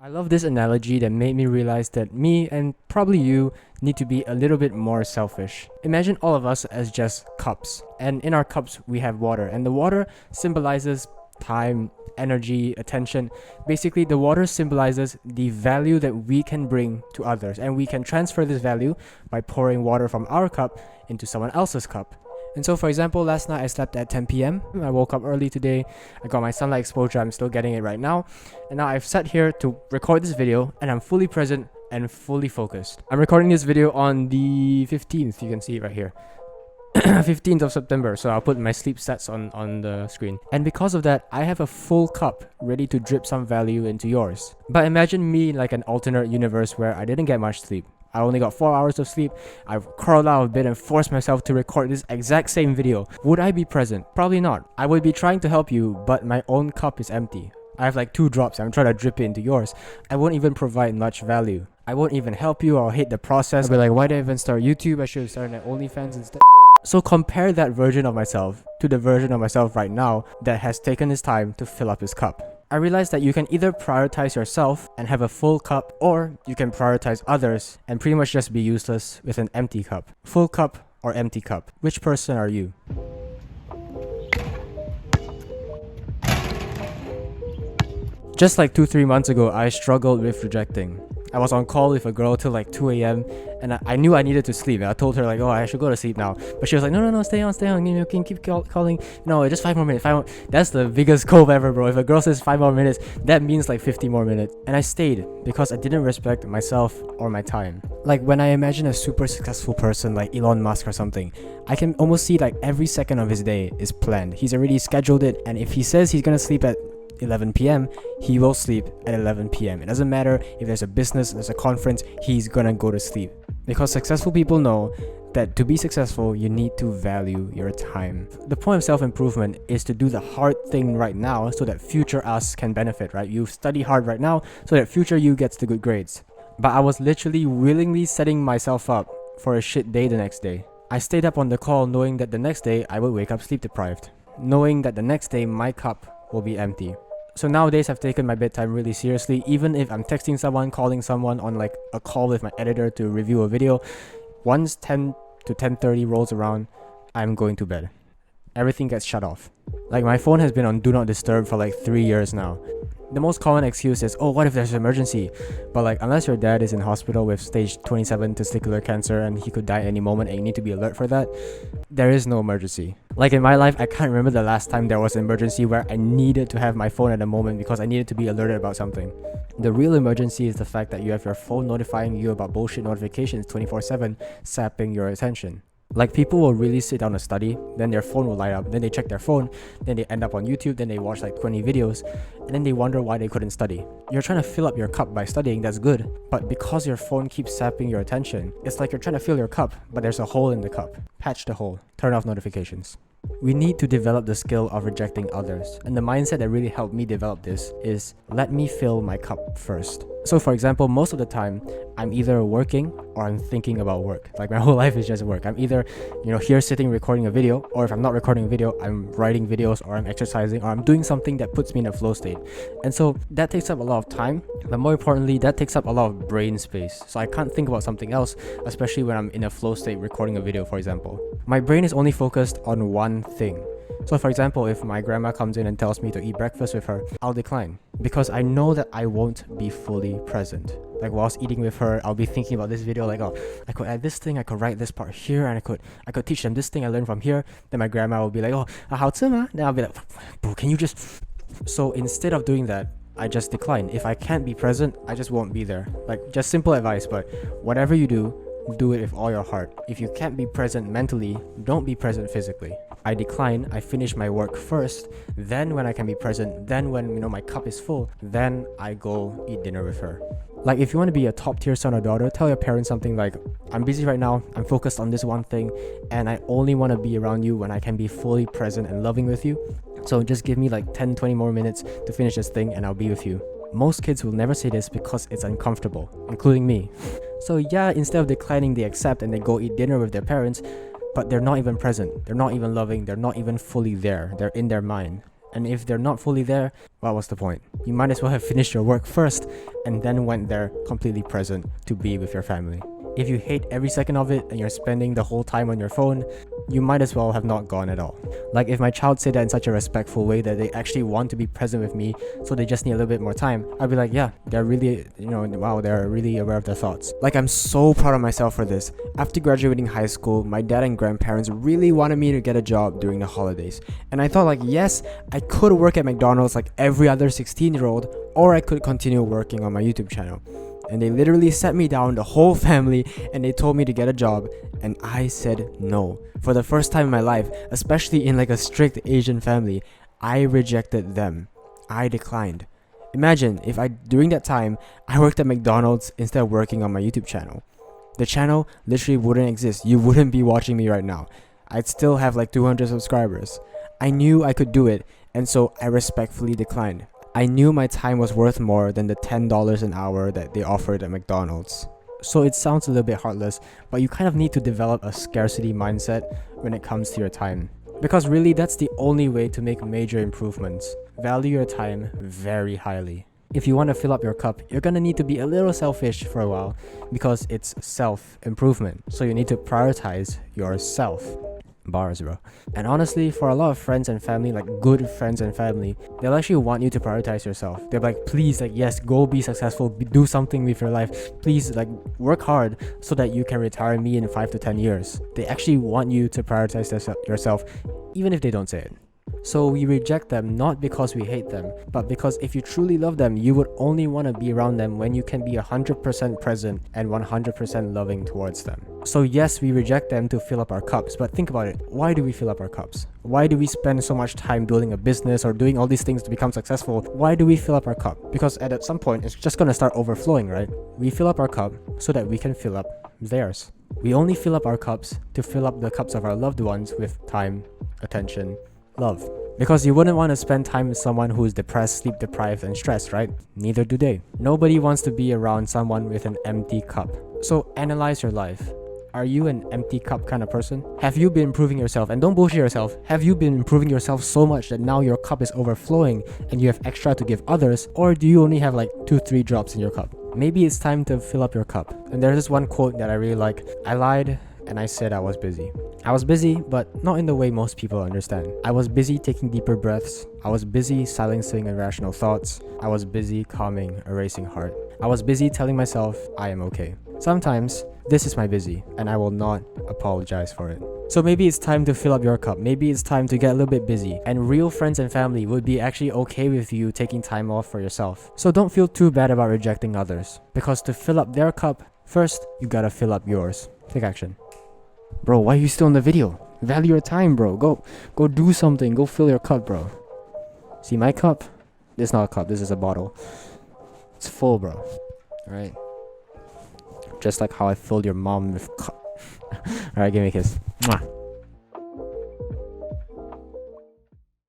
I love this analogy that made me realize that me and probably you need to be a little bit more selfish. Imagine all of us as just cups, and in our cups we have water, and the water symbolizes time, energy, attention. Basically, the water symbolizes the value that we can bring to others, and we can transfer this value by pouring water from our cup into someone else's cup. And so, for example, last night I slept at 10 p.m. I woke up early today. I got my sunlight exposure. I'm still getting it right now. And now I've sat here to record this video, and I'm fully present and fully focused. I'm recording this video on the 15th. You can see it right here. 15th of September. So I'll put my sleep stats on the screen. And because of that, I have a full cup ready to drip some value into yours. But imagine me in like an alternate universe where I didn't get much sleep. I only got 4 hours of sleep. I've crawled out of bed and forced myself to record this exact same video. Would I be present? Probably not. I would be trying to help you, but my own cup is empty. I have like 2 drops. I'm trying to drip it into yours. I won't even provide much value. I won't even help you. I'll hate the process. I'll be like, why did I even start YouTube? I should have started at OnlyFans instead. So compare that version of myself to the version of myself right now that has taken his time to fill up his cup. I realized that you can either prioritize yourself and have a full cup, or you can prioritize others and pretty much just be useless with an empty cup. Full cup or empty cup? Which person are you? Just like 2-3 months ago, I struggled with rejecting. I was on call with a girl till like 2 a.m. and I knew I needed to sleep. I told her like, oh, I should go to sleep now. But she was like, no, stay on. You can keep calling. No, just 5 more minutes. That's the biggest cove ever, bro. If a girl says 5 more minutes, that means like 50 more minutes. And I stayed because I didn't respect myself or my time. Like when I imagine a super successful person like Elon Musk or something, I can almost see like every second of his day is planned. He's already scheduled it, and if he says he's gonna sleep at 11 p.m. he will sleep at 11 p.m. It doesn't matter if there's a business, there's a conference, he's gonna go to sleep. Because successful people know that to be successful, you need to value your time. The point of self-improvement is to do the hard thing right now so that future us can benefit, right? You study hard right now so that future you gets the good grades. But I was literally willingly setting myself up for a shit day the next day. I stayed up on the call knowing that the next day I would wake up sleep deprived, knowing that the next day my cup will be empty. So nowadays I've taken my bedtime really seriously. Even if I'm texting someone, calling someone on like a call with my editor to review a video, once 10 to 10:30 rolls around, I'm going to bed. Everything gets shut off. Like my phone has been on Do Not Disturb for like 3 years now. The most common excuse is, oh, what if there's an emergency? But like, unless your dad is in hospital with stage 27 testicular cancer and he could die any moment and you need to be alert for that, there is no emergency. Like in my life, I can't remember the last time there was an emergency where I needed to have my phone at a moment because I needed to be alerted about something. The real emergency is the fact that you have your phone notifying you about bullshit notifications 24/7, sapping your attention. Like people will really sit down to study, then their phone will light up, then they check their phone, then they end up on YouTube, then they watch like 20 videos, and then they wonder why they couldn't study. You're trying to fill up your cup by studying, that's good, but because your phone keeps sapping your attention, it's like you're trying to fill your cup, but there's a hole in the cup. Patch the hole, turn off notifications. We need to develop the skill of rejecting others, and the mindset that really helped me develop this is, let me fill my cup first. So for example, most of the time, I'm either working or I'm thinking about work. Like my whole life is just work. I'm either, here sitting recording a video, or if I'm not recording a video, I'm writing videos, or I'm exercising, or I'm doing something that puts me in a flow state. And so that takes up a lot of time, but more importantly, that takes up a lot of brain space. So I can't think about something else, especially when I'm in a flow state recording a video, for example. My brain is only focused on one thing. So for example, if my grandma comes in and tells me to eat breakfast with her, I'll decline because I know that I won't be fully present. Like whilst eating with her, I'll be thinking about this video like, oh, I could add this thing, I could write this part here, and I could teach them this thing I learned from here. Then my grandma will be like, oh, 好吃吗? Then I'll be like, bro, can you just... So instead of doing that, I just decline. If I can't be present, I just won't be there. Like just simple advice, but whatever you do it with all your heart. If you can't be present mentally, don't be present physically. I decline, I finish my work first, then when I can be present, then when my cup is full, then I go eat dinner with her. Like if you want to be a top tier son or daughter, tell your parents something like, I'm busy right now, I'm focused on this one thing, and I only want to be around you when I can be fully present and loving with you. So just give me like 10-20 more minutes to finish this thing and I'll be with you. Most kids will never say this because it's uncomfortable, including me. So yeah, instead of declining, they accept and they go eat dinner with their parents, but they're not even present, they're not even loving, they're not even fully there, they're in their mind. And if they're not fully there, what was the point? You might as well have finished your work first and then went there completely present to be with your family. If you hate every second of it and you're spending the whole time on your phone, you might as well have not gone at all. Like if my child said that in such a respectful way that they actually want to be present with me, so they just need a little bit more time, I'd be like, yeah, they're really, wow, they're really aware of their thoughts. Like, I'm so proud of myself for this. After graduating high school, my dad and grandparents really wanted me to get a job during the holidays. And I thought like, yes, I could work at McDonald's like every other 16-year-old, or I could continue working on my YouTube channel. And they literally sat me down, the whole family, and they told me to get a job, and I said no. For the first time in my life, especially in like a strict Asian family, I rejected them. I declined. Imagine if during that time, I worked at McDonald's instead of working on my YouTube channel. The channel literally wouldn't exist. You wouldn't be watching me right now. I'd still have like 200 subscribers. I knew I could do it, and so I respectfully declined. I knew my time was worth more than the $10 an hour that they offered at McDonald's. So it sounds a little bit heartless, but you kind of need to develop a scarcity mindset when it comes to your time. Because really, that's the only way to make major improvements. Value your time very highly. If you want to fill up your cup, you're gonna need to be a little selfish for a while, because it's self-improvement. So you need to prioritize yourself. Bars, bro. And honestly, for a lot of friends and family, like good friends and family, they'll actually want you to prioritize yourself. They're like, please, like, yes, go be successful, do something with your life, please, like, work hard so that you can retire me in 5 to 10 years. They actually want you to prioritize yourself, even if they don't say it. So we reject them not because we hate them, but because if you truly love them, you would only want to be around them when you can be 100% present and 100% loving towards them. So yes, we reject them to fill up our cups, but think about it. Why do we fill up our cups? Why do we spend so much time building a business or doing all these things to become successful? Why do we fill up our cup? Because at some point, it's just gonna start overflowing, right? We fill up our cup so that we can fill up theirs. We only fill up our cups to fill up the cups of our loved ones with time, attention, love. Because you wouldn't want to spend time with someone who is depressed, sleep deprived, and stressed, right? Neither do they. Nobody wants to be around someone with an empty cup. So analyze your life. Are you an empty cup kind of person? Have you been improving yourself? And don't bullshit yourself. Have you been improving yourself so much that now your cup is overflowing and you have extra to give others? Or do you only have like 2-3 drops in your cup? Maybe it's time to fill up your cup. And there's this one quote that I really like. I lied and I said I was busy. I was busy, but not in the way most people understand. I was busy taking deeper breaths. I was busy silencing irrational thoughts. I was busy calming a racing heart. I was busy telling myself I am okay. Sometimes, this is my busy, and I will not apologize for it. So maybe it's time to fill up your cup. Maybe it's time to get a little bit busy. And real friends and family would be actually okay with you taking time off for yourself. So don't feel too bad about rejecting others. Because to fill up their cup, first, you gotta fill up yours. Take action. Bro, why are you still in the video? Value your time, bro. Go do something. Go fill your cup, bro. See my cup? This is not a cup. This is a bottle. It's full, bro. Alright? Just like how I filled your mom with cup. Alright, give me a kiss. Mwah.